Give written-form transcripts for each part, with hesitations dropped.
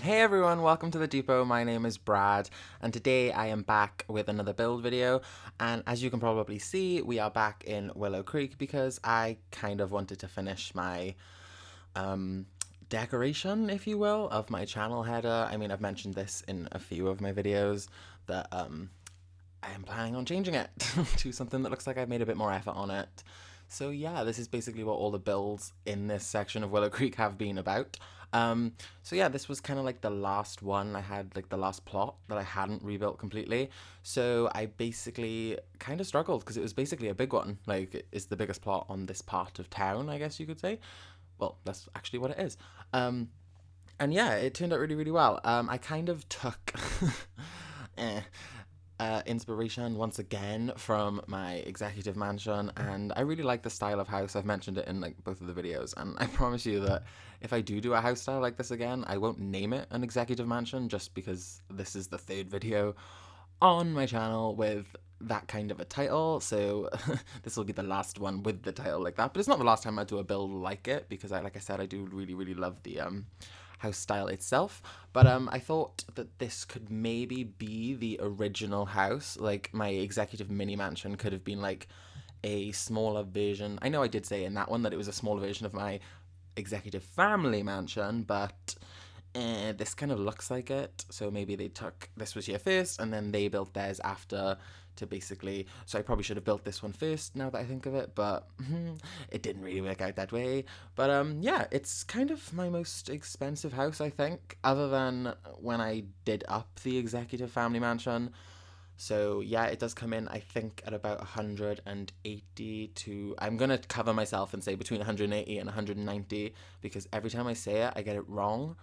Hey everyone, welcome to the Depot. My name is Brad, and today I am back with another build video. And as you can probably see, we are back in Willow Creek because I kind of wanted to finish my decoration, if you will, of my channel header. I mean, I've mentioned this in a few of my videos that I am planning on changing it to something that looks like I've made a bit more effort on it. So yeah, this is basically what all the builds in this section of Willow Creek have been about. So yeah, this was kind of like the last one I had, like the last plot that I hadn't rebuilt completely. So I basically kind of struggled because it was basically a big one. Like, it's the biggest plot on this part of town, I guess you could say. Well, that's actually what it is. And yeah, it turned out really, really well. I kind of took eh, inspiration once again from my executive mansion, and I really like the style of house. I've mentioned it in like both of the videos, and I promise you that if I do a house style like this again, I won't name it an executive mansion just because this is the third video on my channel with that kind of a title, so this will be the last one with the title like that. But it's not the last time I do a build like it, because like I said, I do really, really love the house style itself. But I thought that this could maybe be the original house. Like, my executive mini mansion could have been like a smaller version. I know I did say in that one that it was a smaller version of my executive family mansion, but this kind of looks like it. So maybe they took this was here first and then they built theirs after, to basically, so I probably should have built this one first now that I think of it, but it didn't really work out that way. But yeah, it's kind of my most expensive house, I think, other than when I did up the executive family mansion. So yeah, it does come in, I think, at about 180 to, I'm gonna cover myself and say between 180 and 190, because every time I say it I get it wrong.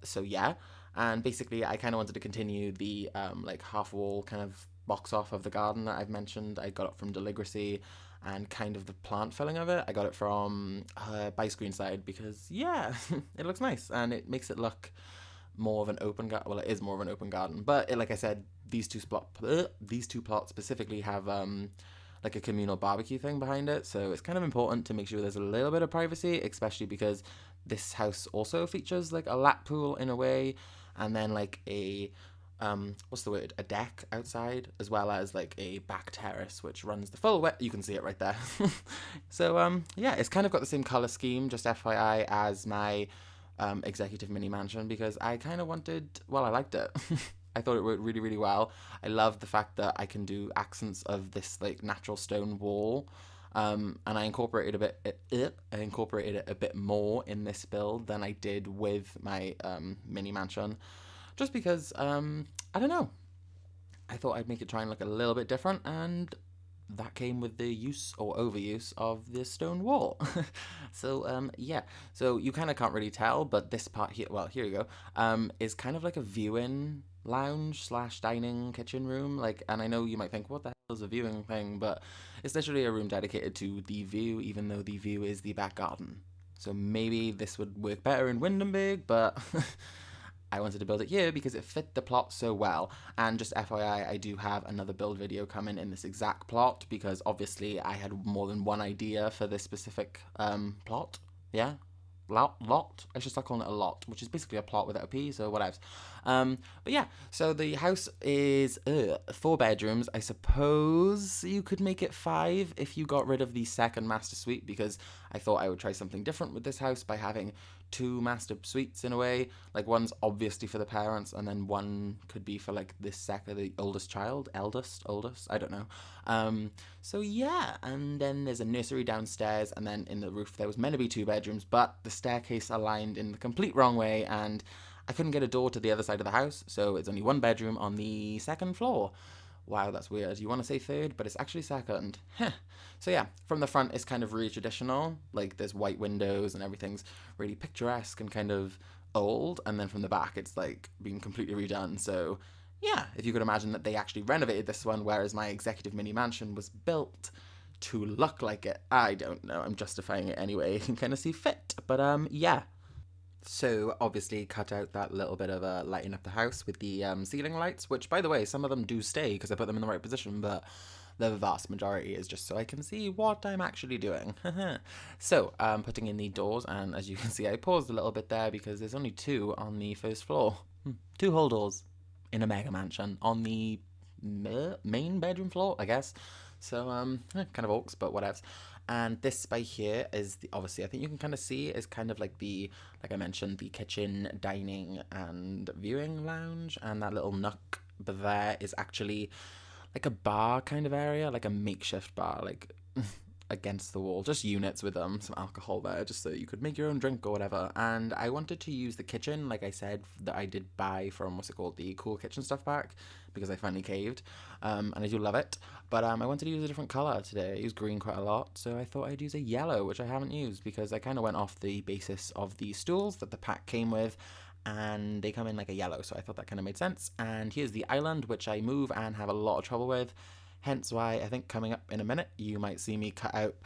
So yeah, and basically I kind of wanted to continue the like half wall kind of box off of the garden that I've mentioned. I got it from Deligracy, and kind of the plant filling of it I got it from By Screenside, because yeah, it looks nice and it makes it look more of an open garden. Well, it is more of an open garden, but like I said, these two plots specifically have like a communal barbecue thing behind it, so it's kind of important to make sure there's a little bit of privacy, especially because this house also features like a lap pool in a way, and then like a what's the word, a deck outside, as well as like a back terrace which runs the full way. You can see it right there. So yeah, it's kind of got the same color scheme, just FYI, as my executive mini mansion, because I kind of wanted, well, I liked it. I thought it worked really, really well. I love the fact that I can do accents of this like natural stone wall, and I incorporated it a bit more in this build than I did with my mini mansion, just because I don't know. I thought I'd make it try and look a little bit different, and that came with the use or overuse of the stone wall. So yeah, so you kind of can't really tell, but this part here, well, here you go, is kind of like a viewing lounge slash dining kitchen room. Like, and I know you might think, what the hell is a viewing thing? But it's literally a room dedicated to the view, even though the view is the back garden. So maybe this would work better in Windenburg, but I wanted to build it here because it fit the plot so well. And just FYI, I do have another build video coming in this exact plot, because obviously I had more than one idea for this specific plot. Yeah, lot. I should start calling it a lot, which is basically a plot without a P, so whatevs. But yeah, so the house is 4 bedrooms. I suppose you could make it 5 if you got rid of the second master suite, because I thought I would try something different with this house by having 2 master suites in a way. Like, one's obviously for the parents, and then one could be for like the oldest child, oldest, I don't know. So yeah, and then there's a nursery downstairs, and then in the roof there was meant to be 2 bedrooms, but the staircase aligned in the complete wrong way, and I couldn't get a door to the other side of the house, so it's only 1 bedroom on the 2nd floor. Wow, that's weird. You want to say 3rd, but it's actually 2nd. Heh. So yeah, from the front it's kind of really traditional. Like, there's white windows and everything's really picturesque and kind of old. And then from the back it's like being completely redone. So yeah, if you could imagine that they actually renovated this one, whereas my executive mini mansion was built to look like it. I don't know. I'm justifying it anyway. You can kind of see fit. But yeah. So obviously cut out that little bit of lighting up the house with the ceiling lights, which, by the way, some of them do stay because I put them in the right position, but the vast majority is just so I can see what I'm actually doing. So, putting in the doors, and as you can see, I paused a little bit there because there's only 2 on the first floor. 2 whole doors in a mega mansion on the main bedroom floor, I guess. So, kind of orcs, but whatevs. And this by here is the, obviously, I think you can kind of see, is kind of like the, like I mentioned, the kitchen, dining, and viewing lounge. And that little nook there is actually like a bar kind of area, like a makeshift bar, like against the wall, just units with some alcohol there, just so you could make your own drink or whatever. And I wanted to use the kitchen, like I said, that I did buy from, what's it called, the Cool Kitchen Stuff pack, because I finally caved, and I do love it. But I wanted to use a different color today. I use green quite a lot, so I thought I'd use a yellow, which I haven't used, because I kind of went off the basis of the stools that the pack came with, and they come in like a yellow, so I thought that kind of made sense. And here's the island, which I move and have a lot of trouble with, hence why I think coming up in a minute you might see me cut out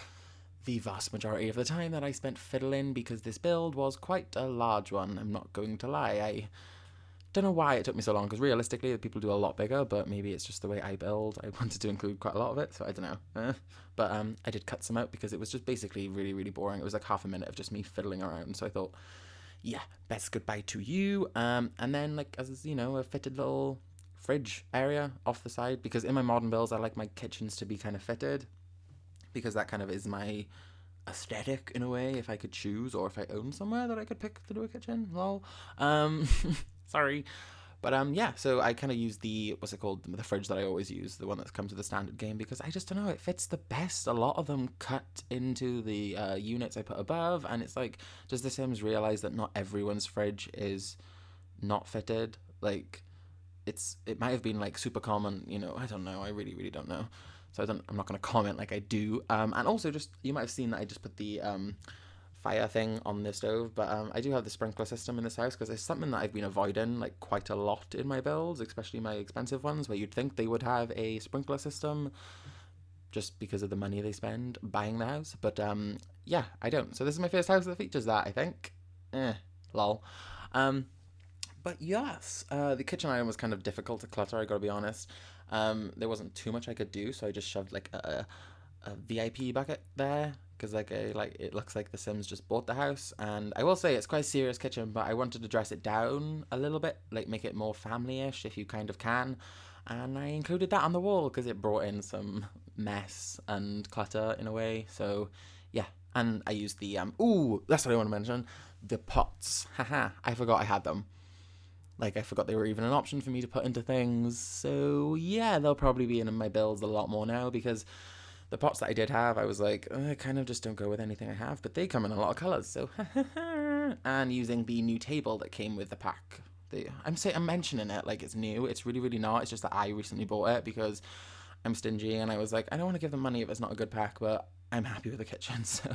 the vast majority of the time that I spent fiddling, because this build was quite a large one, I'm not going to lie. I don't know why it took me so long, because realistically people do a lot bigger, but maybe it's just the way I build. I wanted to include quite a lot of it, so I don't know. But I did cut some out because it was just basically really, really boring. It was like half a minute of just me fiddling around, so I thought, yeah, best goodbye to you. And then, like, as you know, a fitted little fridge area off the side, because in my modern builds I like my kitchens to be kind of fitted, because that kind of is my aesthetic in a way, if I could choose, or if I own somewhere that I could pick to do a kitchen. Lol. Sorry. But yeah, so I kind of use the, what's it called, the fridge that I always use, the one that's come to the standard game, because I just don't know, it fits the best. A lot of them cut into the units I put above, and it's like, does The Sims realize that not everyone's fridge is not fitted? Like, it might have been like super common, you know, I don't know, I really, really don't know. So I'm not going to comment like I do. And also, just, you might have seen that I just put the fire thing on the stove, but I do have the sprinkler system in this house, because it's something that I've been avoiding like quite a lot in my builds, especially my expensive ones, where you'd think they would have a sprinkler system just because of the money they spend buying the house. But yeah, I don't. So this is my first house that features that, I think. Lol. But yes, the kitchen item was kind of difficult to clutter, I gotta be honest. There wasn't too much I could do, so I just shoved like a VIP bucket there, because like it looks like The Sims just bought the house. And I will say it's quite a serious kitchen, but I wanted to dress it down a little bit, like make it more family-ish if you kind of can. And I included that on the wall because it brought in some mess and clutter in a way. So yeah, and I used the ooh, that's what I want to mention, the pots. Haha, I forgot I had them. Like, I forgot they were even an option for me to put into things. So yeah, they'll probably be in my builds a lot more now, because the pots that I did have, I was like, I kind of just don't go with anything I have, but they come in a lot of colours, so and using the new table that came with the pack. I'm mentioning it like it's new. It's really, really not. It's just that I recently bought it because I'm stingy, and I was like, I don't want to give them money if it's not a good pack, but I'm happy with the kitchen, so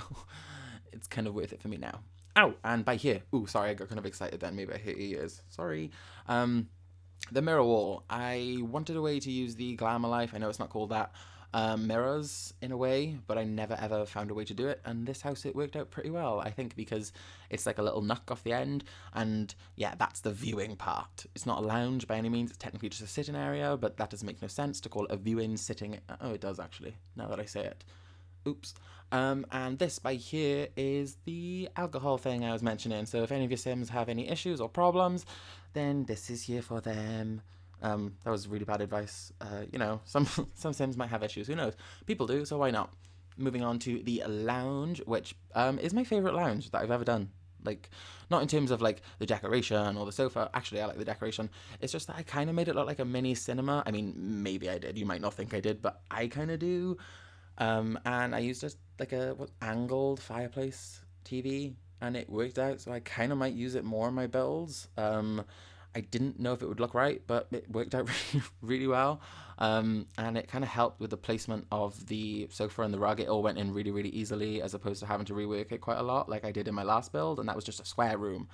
it's kind of worth it for me now. Oh, and by here, ooh, sorry, I got kind of excited then, maybe I hit your ears, sorry. The mirror wall, I wanted a way to use the Glamour Life, I know it's not called that, mirrors in a way, but I never ever found a way to do it, and this house it worked out pretty well, I think, because it's like a little nook off the end, and yeah, that's the viewing part. It's not a lounge by any means, it's technically just a sitting area, but that doesn't make no sense to call it a viewing sitting, oh, it does actually, now that I say it. Oops. And this by here is the alcohol thing I was mentioning. So if any of your Sims have any issues or problems, then this is here for them. That was really bad advice. You know, some Sims might have issues. Who knows? People do, so why not? Moving on to the lounge, which is my favorite lounge that I've ever done. Like, not in terms of like the decoration or the sofa. Actually, I like the decoration. It's just that I kind of made it look like a mini cinema. I mean, maybe I did. You might not think I did, but I kind of do. And I used just like a angled fireplace TV, and it worked out, so I kind of might use it more in my builds. I didn't know if it would look right, but it worked out really, really well. And it kind of helped with the placement of the sofa and the rug. It all went in really, really easily, as opposed to having to rework it quite a lot like I did in my last build, and that was just a square room.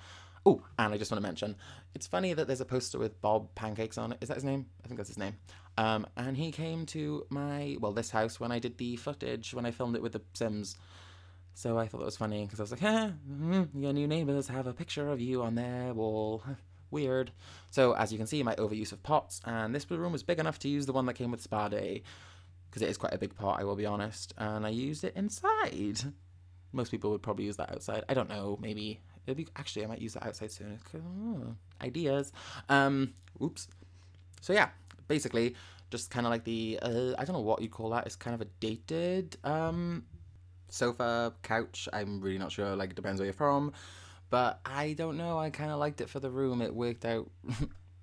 Oh, and I just want to mention, it's funny that there's a poster with Bob Pancakes on it. Is that his name? I think that's his name. And he came to this house when I did the footage, when I filmed it with the Sims. So I thought that was funny, because I was like, your new neighbours have a picture of you on their wall. Weird. So as you can see, my overuse of pots, and this room was big enough to use the one that came with Spa Day. because it is quite a big pot, I will be honest, and I used it inside. Most people would probably use that outside. I don't know, maybe. Actually, I might use that outside soon. Ideas. Oops. So yeah, basically, just kind of like the, I don't know what you'd call that. It's kind of a dated sofa, couch. I'm really not sure, like it depends where you're from. But I don't know, I kind of liked it for the room. It worked out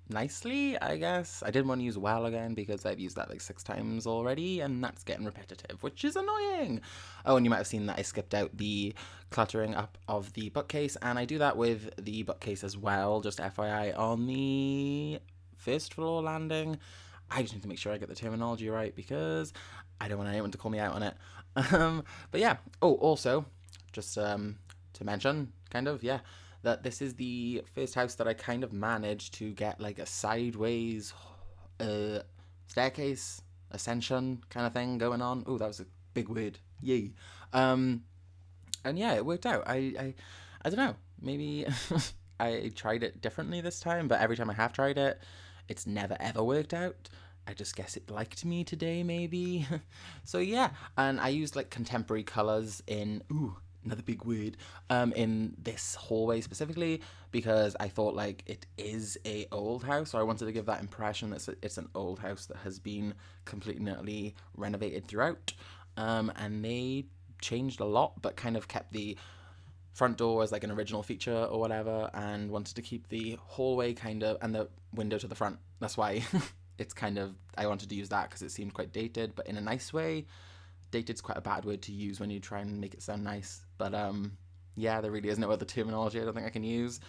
nicely, I guess. I didn't want to use well again because I've used that like 6 times already, and that's getting repetitive, which is annoying. Oh, and you might have seen that I skipped out the cluttering up of the bookcase, and I do that with the bookcase as well, just FYI, on the first floor landing. I just need to make sure I get the terminology right because I don't want anyone to call me out on it. But yeah. Oh, also, just to mention, kind of, yeah, that this is the first house that I kind of managed to get like a sideways staircase ascension kind of thing going on. Oh, that was a big word. Yay. And yeah, it worked out. I don't know. Maybe I tried it differently this time, but every time I have tried it, it's never ever worked out. I just guess it liked me today, maybe. So yeah, and I used like contemporary colors in, another big word, in this hallway specifically because I thought like it is a old house, so I wanted to give that impression that it's an old house that has been completely and utterly renovated throughout. And they changed a lot, but kind of kept the front door as like an original feature or whatever, and wanted to keep the hallway kind of and the window to the front. That's why it's kind of, I wanted to use that because it seemed quite dated, but in a nice way. Dated's quite a bad word to use when you try and make it sound nice, but yeah, there really isn't no other terminology I don't think I can use.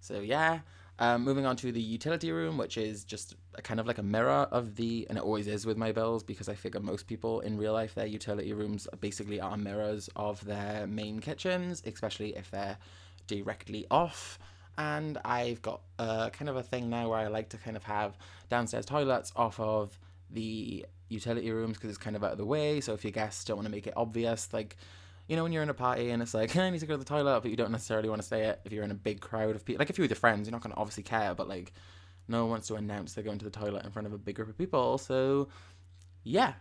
So yeah, moving on to the utility room, which is just a kind of like a mirror of the, and it always is with my builds because I figure most people in real life, their utility rooms basically are mirrors of their main kitchens, especially if they're directly off. And I've got kind of a thing now where I like to kind of have downstairs toilets off of the utility rooms because it's kind of out of the way. So if your guests don't want to make it obvious, like, you know, when you're in a party and it's like, I need to go to the toilet, but you don't necessarily want to say it if you're in a big crowd of people. Like if you're with your friends, you're not going to obviously care, but like no one wants to announce they're going to the toilet in front of a big group of people. So yeah.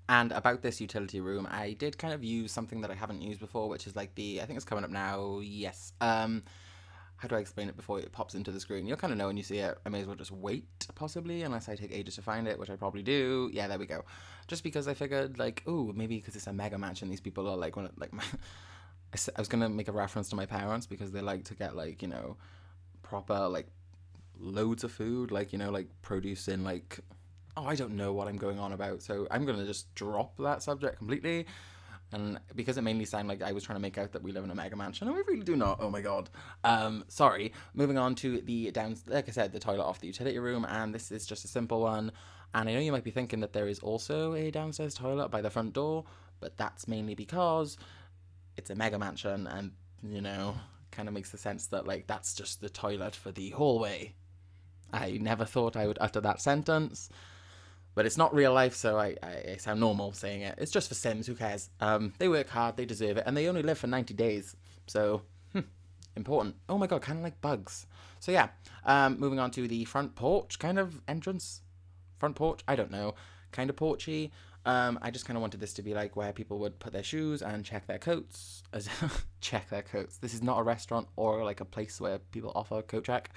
And about this utility room, I did kind of use something that I haven't used before, which is like I think it's coming up now. Yes. How do I explain it before it pops into the screen? You'll kind of know when you see it. I may as well just wait, possibly, unless I take ages to find it, which I probably do. Yeah, there we go. Just because I figured, like, ooh, maybe because it's a mega mansion, these people are like, I was going to make a reference to my parents because they like to get, like, you know, proper, like, loads of food, like, you know, like, produce in, like, oh, I don't know what I'm going on about. So I'm going to just drop that subject completely. And because it mainly sounded like I was trying to make out that we live in a mega mansion, and we really do not. Oh my god. Sorry. Moving on to the like I said, the toilet off the utility room, and this is just a simple one. And I know you might be thinking that there is also a downstairs toilet by the front door, but that's mainly because it's a mega mansion, and you know, kind of makes the sense that like that's just the toilet for the hallway. I never thought I would utter that sentence. But it's not real life, so I sound normal saying it. It's just for Sims, who cares? They work hard, they deserve it, and they only live for 90 days. So, important. Oh my god, kind of like bugs. So yeah, moving on to the front porch kind of entrance. Front porch? I don't know. Kind of porchy. I just kind of wanted this to be like where people would put their shoes and check their coats. Check their coats. This is not a restaurant or like a place where people offer coat check.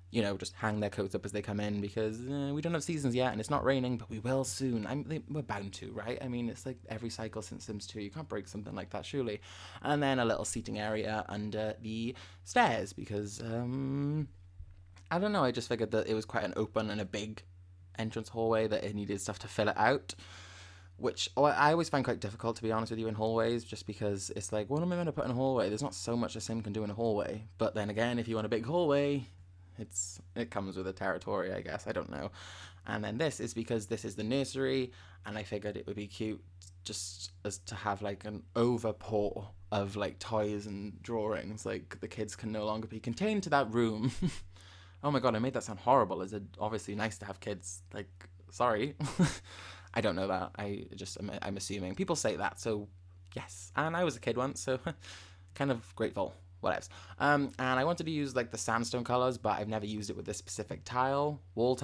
You know, just hang their coats up as they come in because we don't have seasons yet and it's not raining, but we will soon. We're bound to, right? I mean, it's like every cycle since Sims 2. You can't break something like that, surely. And then a little seating area under the stairs because, I don't know, I just figured that it was quite an open and a big entrance hallway that it needed stuff to fill it out. Which I always find quite difficult, to be honest with you, in hallways, just because it's like, what am I going to put in a hallway? There's not so much a Sim can do in a hallway. But then again, if you want a big hallway, it comes with the territory, I guess. I don't know. And then this is because this is the nursery, and I figured it would be cute just as to have like an overpour of like toys and drawings. Like the kids can no longer be contained to that room. Oh my god, I made that sound horrible. Is it obviously nice to have kids? Like, sorry. I don't know that. I'm assuming. People say that, so yes. And I was a kid once, so kind of grateful. Whatevs. And I wanted to use like the sandstone colors, but I've never used it with this specific tile, wall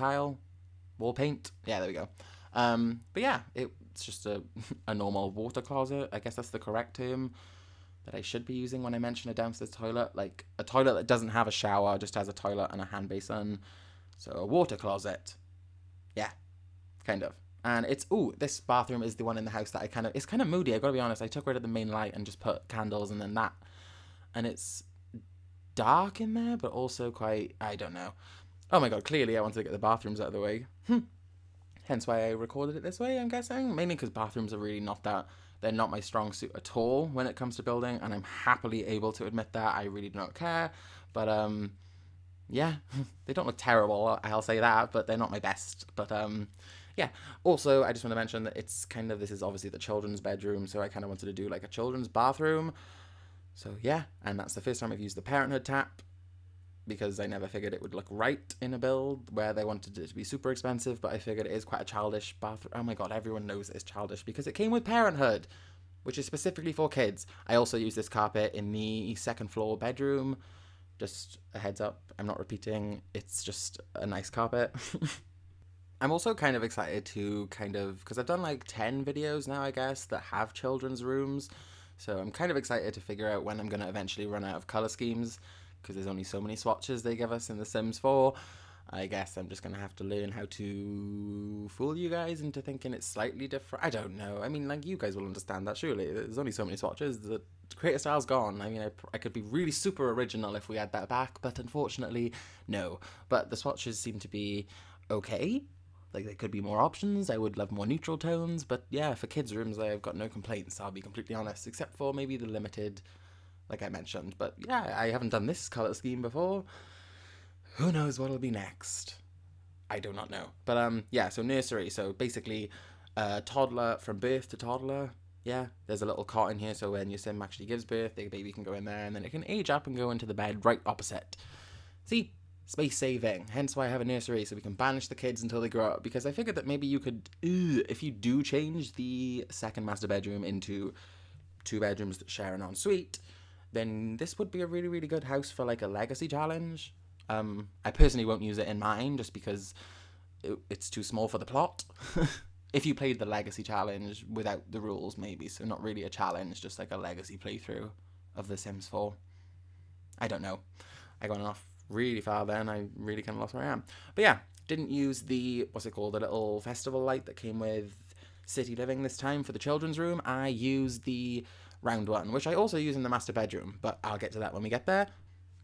paint. Yeah, there we go. But yeah, it's just a normal water closet. I guess that's the correct term that I should be using when I mention a downstairs toilet. Like a toilet that doesn't have a shower, just has a toilet and a hand basin. So a water closet. Yeah, kind of. And this bathroom is the one in the house that it's kind of moody, I gotta be honest. I took rid of the main light and just put candles and then that. And it's dark in there, but also quite, I don't know. Oh my god, clearly I wanted to get the bathrooms out of the way. Hence why I recorded it this way, I'm guessing. Mainly because bathrooms are really they're not my strong suit at all when it comes to building, and I'm happily able to admit that. I really do not care. But, yeah, they don't look terrible, I'll say that, but they're not my best. But, yeah. Also, I just want to mention that this is obviously the children's bedroom, so I kind of wanted to do like a children's bathroom. So, yeah, and that's the first time I've used the Parenthood tap, because I never figured it would look right in a build where they wanted it to be super expensive, but I figured it is quite a childish bathroom. Oh my god, everyone knows it's childish because it came with Parenthood, which is specifically for kids. I also use this carpet in the second floor bedroom. Just a heads up, I'm not repeating, it's just a nice carpet. I'm also kind of excited to because I've done like 10 videos now, I guess, that have children's rooms. So I'm kind of excited to figure out when I'm going to eventually run out of color schemes, because there's only so many swatches they give us in The Sims 4. I guess I'm just going to have to learn how to fool you guys into thinking it's slightly different. I don't know. I mean, like, you guys will understand that, surely. There's only so many swatches. The creator style's gone. I mean, I could be really super original if we had that back, but unfortunately, no. But the swatches seem to be okay. Like, there could be more options. I would love more neutral tones. But yeah, for kids' rooms, I've got no complaints, I'll be completely honest, except for maybe the limited, like I mentioned. But yeah, I haven't done this colour scheme before. Who knows what'll be next? I do not know. But yeah, so nursery. So basically, toddler, from birth to toddler. Yeah, there's a little cot in here, so when your sim actually gives birth, the baby can go in there, and then it can age up and go into the bed right opposite. See? Space saving. Hence why I have a nursery, so we can banish the kids until they grow up. Because I figured that maybe you could, if you do change the second master bedroom into 2 bedrooms that share an ensuite, then this would be a really, really good house for like a legacy challenge. I personally won't use it in mine just because it's too small for the plot. If you played the legacy challenge without the rules, maybe. So not really a challenge, just like a legacy playthrough of The Sims 4. I don't know. I got off really far then. I really kind of lost where I am. But yeah, didn't use the, the little festival light that came with City Living this time for the children's room. I used the round one, which I also use in the master bedroom, but I'll get to that when we get there.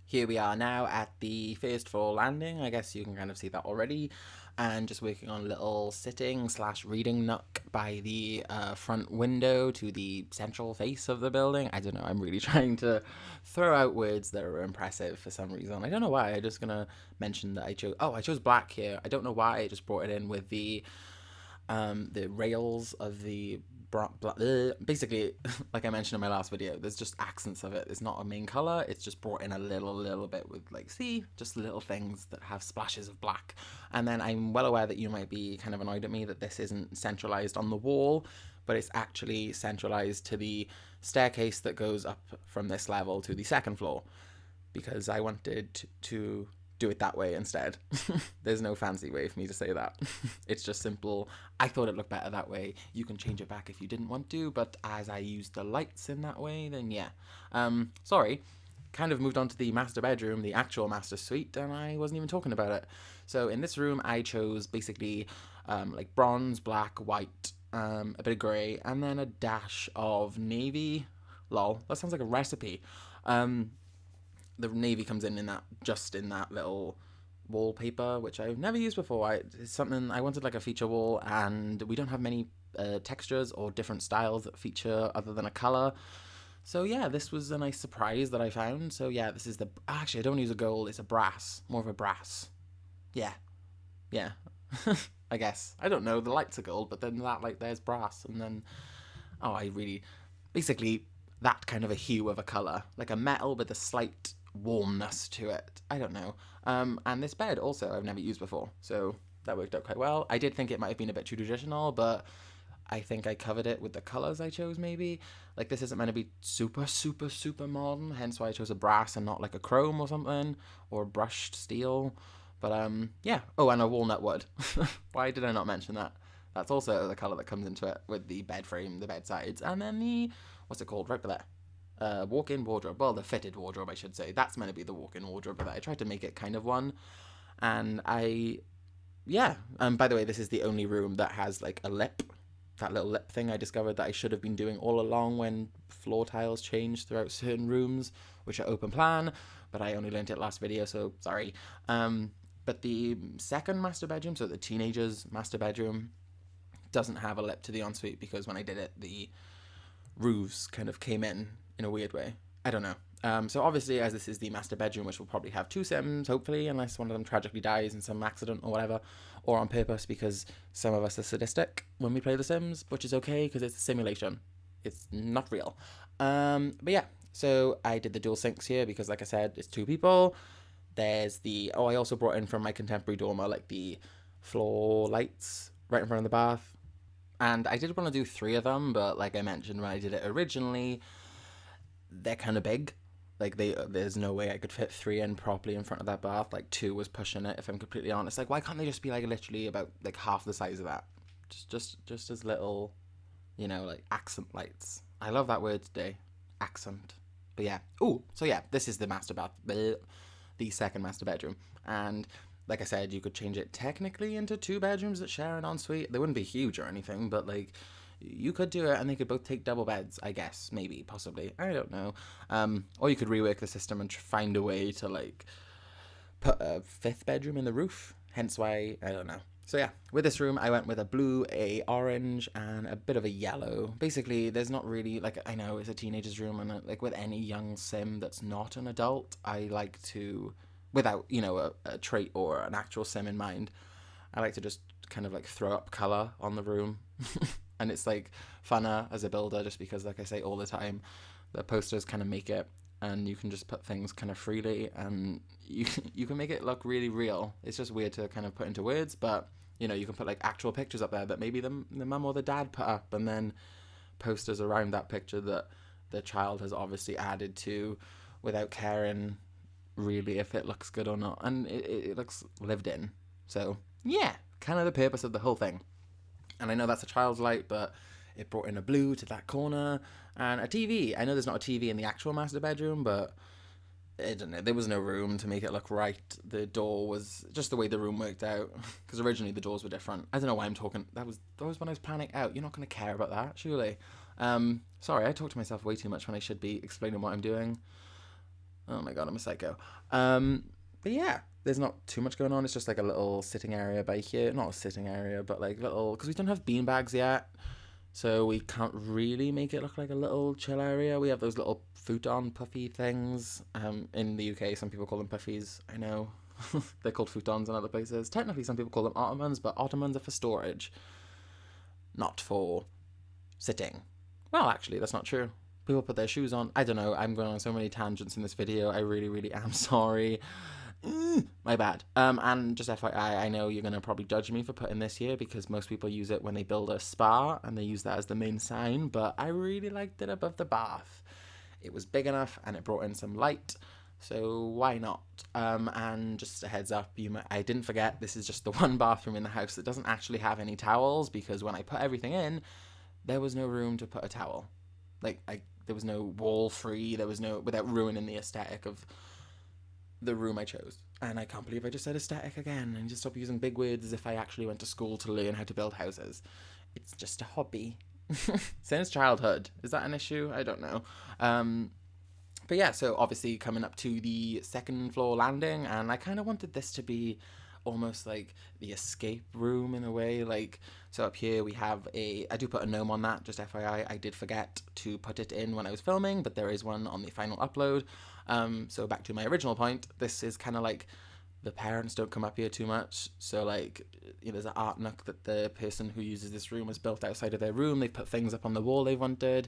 Here we are now at the first floor landing. I guess you can kind of see that already. And just working on a little sitting/reading nook by the front window to the central face of the building. I don't know, I'm really trying to throw out words that are impressive for some reason. I don't know why, I'm just gonna mention that I chose black here. I don't know why, I just brought it in with the rails of the basically, like I mentioned in my last video, there's just accents of it. It's not a main color, it's just brought in a little bit with, like, see, just little things that have splashes of black. And then I'm well aware that you might be kind of annoyed at me that this isn't centralized on the wall, but it's actually centralized to the staircase that goes up from this level to the second floor, because I wanted to do it that way instead. There's no fancy way for me to say that. It's just simple. I thought it looked better that way. You can change it back if you didn't want to, but as I used the lights in that way, then yeah. Sorry. Kind of moved on to the master bedroom, the actual master suite, and I wasn't even talking about it. So in this room, I chose basically like bronze, black, white, a bit of grey, and then a dash of navy. Lol, that sounds like a recipe. The navy comes in that, just in that little wallpaper, which I've never used before. It's something, I wanted like a feature wall, and we don't have many textures or different styles that feature other than a color. So yeah, this was a nice surprise that I found. So yeah, this is actually, I don't use a gold, it's a brass, more of a brass. Yeah. I guess. I don't know, the lights are gold, but then that, like, there's brass, and then, basically, that kind of a hue of a color, like a metal with a slight warmness to it. I don't know. And this bed also I've never used before, so that worked out quite well. I did think it might have been a bit too traditional, but I think I covered it with the colors I chose, maybe. Like, this isn't meant to be super modern, hence why I chose a brass and not like a chrome or something, or brushed steel. But yeah. Oh, and a walnut wood. Why did I not mention that? That's also the colour that comes into it with the bed frame, the bed sides, and then the, what's it called, right there? Walk-in wardrobe. Well, the fitted wardrobe, I should say. That's meant to be the walk-in wardrobe, but I tried to make it kind of one. And yeah. By the way, this is the only room that has like a lip. That little lip thing I discovered that I should have been doing all along when floor tiles change throughout certain rooms, which are open plan, but I only learned it last video, so sorry. But the second master bedroom, so the teenager's master bedroom, doesn't have a lip to the ensuite because when I did it, the roofs kind of came in a weird way. I don't know. So obviously, as this is the master bedroom, which will probably have 2 Sims, hopefully, unless one of them tragically dies in some accident or whatever, or on purpose because some of us are sadistic when we play The Sims, which is okay because it's a simulation. It's not real. But yeah, so I did the dual sinks here because, like I said, it's 2 people. There's the, I also brought in from my contemporary dormer, like the floor lights right in front of the bath. And I did want to do 3 of them, but like I mentioned when I did it originally, they're kind of big. Like there's no way I could fit 3 in properly in front of that bath. Like 2 was pushing it, if I'm completely honest. Like, why can't they just be like literally about like half the size of that? Just as little, you know, like accent lights. I love that word today, accent. But yeah. Oh, so yeah, this is the master bath, the second master bedroom, and like I said, you could change it technically into 2 bedrooms that share an ensuite. They wouldn't be huge or anything, but like you could do it and they could both take double beds, I guess, maybe, possibly, I don't know. Or you could rework the system and find a way to like put a 5th bedroom in the roof, hence why, I don't know. So yeah, with this room, I went with a blue, a orange, and a bit of a yellow. Basically, there's not really, like, I know it's a teenager's room, and like with any young sim that's not an adult, I like to, without, you know, a trait or an actual sim in mind, I like to just kind of like throw up color on the room. And it's like funner as a builder just because, like I say all the time, the posters kind of make it, and you can just put things kind of freely and you can make it look really real. It's just weird to kind of put into words, but you know, you can put like actual pictures up there that maybe the mum or the dad put up, and then posters around that picture that the child has obviously added to without caring really if it looks good or not, and it looks lived in. So yeah, kind of the purpose of the whole thing. And I know that's a child's light, but it brought in a blue to that corner and a TV. I know there's not a TV in the actual master bedroom, but I don't know, there was no room to make it look right. The door was just the way the room worked out, because originally the doors were different. I don't know why I'm talking. That was when I was planning out. You're not going to care about that, surely. Sorry, I talk to myself way too much when I should be explaining what I'm doing. Oh my god, I'm a psycho. But yeah, there's not too much going on. It's just like a little sitting area by here. Not a sitting area, but like little, because we don't have bean bags yet, so we can't really make it look like a little chill area. We have those little futon puffy things. In the UK, some people call them puffies. I know. They're called futons in other places. Technically, some people call them ottomans, but ottomans are for storage, not for sitting. Well, actually, that's not true. People put their shoes on. I don't know. I'm going on so many tangents in this video. I really, really am sorry. My bad. And just FYI, I know you're going to probably judge me for putting this here because most people use it when they build a spa and they use that as the main sign, but I really liked it above the bath. It was big enough and it brought in some light, so why not? And just a heads up, I didn't forget, this is just the one bathroom in the house that doesn't actually have any towels, because when I put everything in, there was no room to put a towel. Like, there was no wall free, there was no, without ruining the aesthetic of the room I chose. And I can't believe I just said aesthetic again, and just stop using big words as if I actually went to school to learn how to build houses. It's just a hobby. Since childhood. Is that an issue? I don't know. But yeah, so obviously coming up to the 2nd floor landing, and I kind of wanted this to be almost like the escape room in a way. Like, so up here we have I do put a gnome on that, just FYI. I did forget to put it in when I was filming, but there is one on the final upload. So back to my original point, this is kind of like the parents don't come up here too much, so like, you know, there's an art nook that the person who uses this room has built outside of their room. They put things up on the wall they wanted,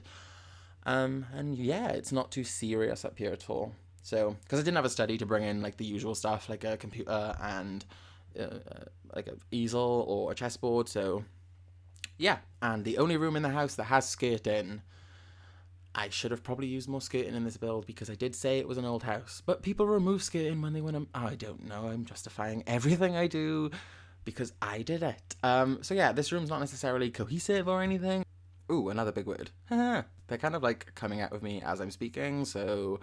and yeah, it's not too serious up here at all. So, because I didn't have a study to bring in like the usual stuff, like a computer and like an easel or a chessboard, so yeah. And the only room in the house that has skirting, I should have probably used more skirting in this build because I did say it was an old house, but people remove skirting when they want to. I don't know, I'm justifying everything I do because I did it. So yeah, this room's not necessarily cohesive or anything. Ooh, another big word. They're kind of like coming out of me as I'm speaking, so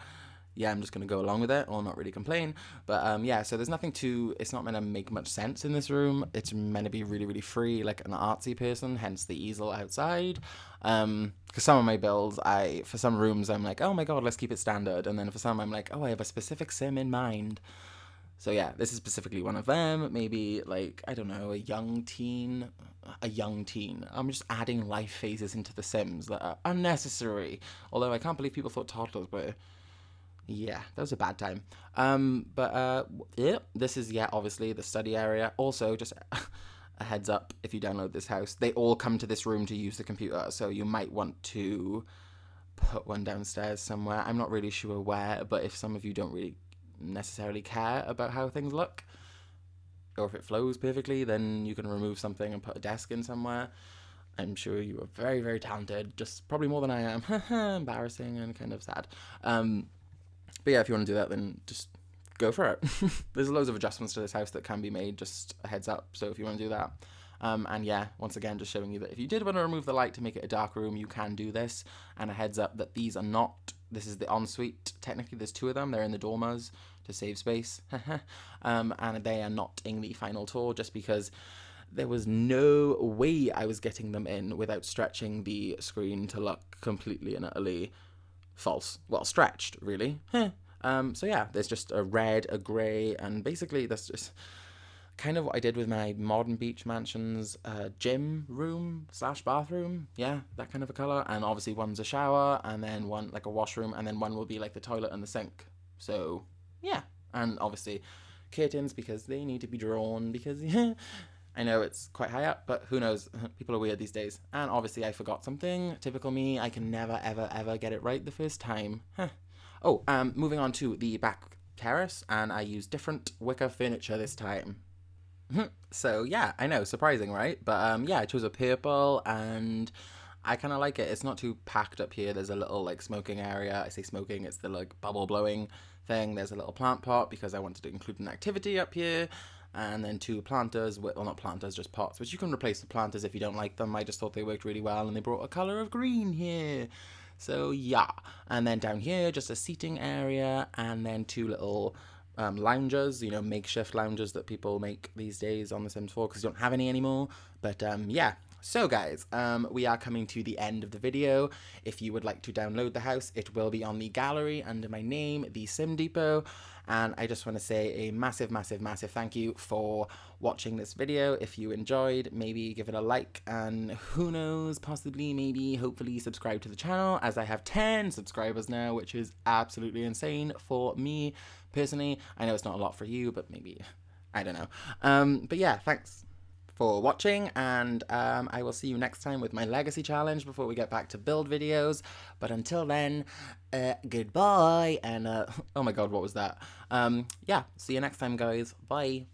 yeah, I'm just gonna go along with it or not really complain. But yeah, so there's nothing to, it's not meant to make much sense in this room. It's meant to be really, really free, like an artsy person, hence the easel outside. Because some of my builds, for some rooms, I'm like, oh my god, let's keep it standard. And then for some, I'm like, oh, I have a specific sim in mind. So yeah, this is specifically one of them. Maybe like, I don't know, a young teen. I'm just adding life phases into the Sims that are unnecessary. Although I can't believe people thought toddlers were. Yeah, that was a bad time. Yeah, this is, yeah, obviously the study area. Also, just a heads up, if you download this house, they all come to this room to use the computer. So you might want to put one downstairs somewhere. I'm not really sure where, but if some of you don't really necessarily care about how things look, or if it flows perfectly, then you can remove something and put a desk in somewhere. I'm sure you are very, very talented, just probably more than I am. Embarrassing and kind of sad. But yeah, if you want to do that, then just go for it. There's loads of adjustments to this house that can be made, just a heads up, so if you want to do that. And yeah, once again, just showing you that if you did want to remove the light to make it a dark room, you can do this. And a heads up that these are not, this is the ensuite. Technically, there's two of them. They're in the dormers to save space. And they are not in the final tour just because there was no way I was getting them in without stretching the screen to look completely and utterly false. Well, stretched, really. So yeah, there's just a red, a grey, and basically that's just kind of what I did with my Modern Beach Mansion's gym room / bathroom. Yeah, that kind of a colour. And obviously one's a shower, and then one like a washroom, and then one will be like the toilet and the sink. So yeah, and obviously curtains because they need to be drawn because I know it's quite high up, but who knows? People are weird these days. And obviously I forgot something. Typical me, I can never, ever, ever get it right the first time. Oh, moving on to the back terrace, and I used different wicker furniture this time. So yeah, I know, surprising, right? But yeah, I chose a purple, and I kind of like it. It's not too packed up here. There's a little like smoking area. I say smoking, it's the like bubble blowing thing. There's a little plant pot because I wanted to include an activity up here. And then two planters, well not planters, just pots, which you can replace the planters if you don't like them. I just thought they worked really well, and they brought a colour of green here. So yeah, and then down here, just a seating area, and then two little loungers, you know, makeshift loungers that people make these days on The Sims 4 because you don't have any anymore. But yeah, so guys, we are coming to the end of the video. If you would like to download the house, it will be on the gallery under my name, The Sim Depot. And I just want to say a massive, massive, massive thank you for watching this video. If you enjoyed, maybe give it a like, and who knows, possibly, maybe, hopefully subscribe to the channel, as I have 10 subscribers now, which is absolutely insane for me personally. I know it's not a lot for you, but maybe, I don't know. But yeah, thanks for watching, and I will see you next time with my legacy challenge before we get back to build videos. But until then, goodbye, and oh my god, what was that? Yeah, see you next time, guys. Bye.